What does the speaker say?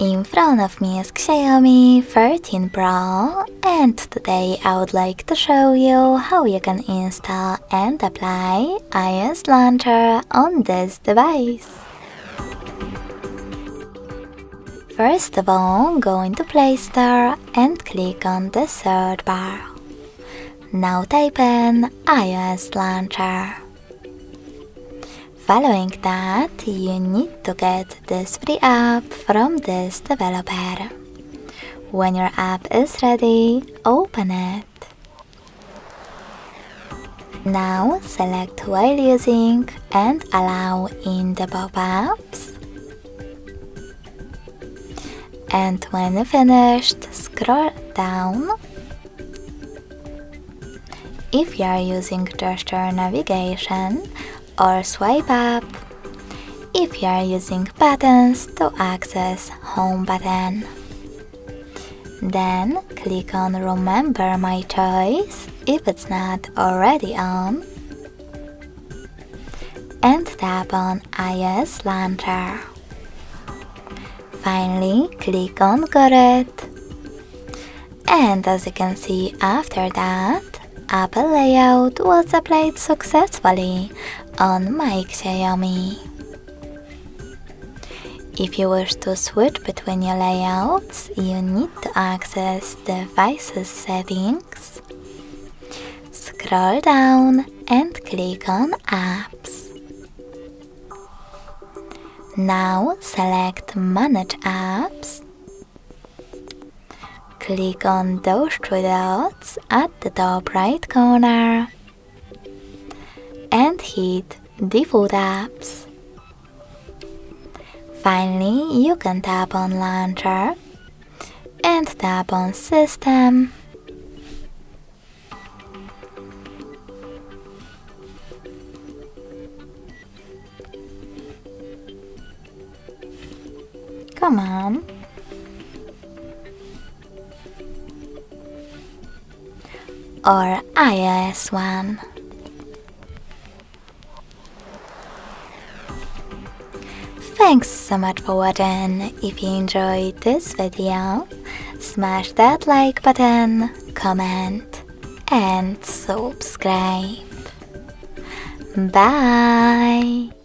In front of me is Xiaomi 13 Pro, and today I would like to show you how you can install and apply iOS launcher on this device. First of all, go into Play Store and click on the search bar. Now type in iOS launcher. Following that, you need to get this free app from this developer. When your app is ready, open it. Now select while using and allow in the pop-ups. And when finished, scroll down. If you are using gesture navigation, or swipe up if you are using buttons to access home button. Then click on remember my choice if it's not already on and tap on iOS launcher. Finally click on got it, and as you can see after that, Apple layout was applied successfully on my Xiaomi. If you wish to switch between your layouts, you need to access Devices Settings, scroll down and click on Apps. Now select Manage Apps. Click on those three dots at the top right corner and hit Default Apps. Finally, you can tap on Launcher and tap on System. Come on. Or iOS one. Thanks so much for watching. If you enjoyed this video, smash that like button, comment and subscribe. Bye!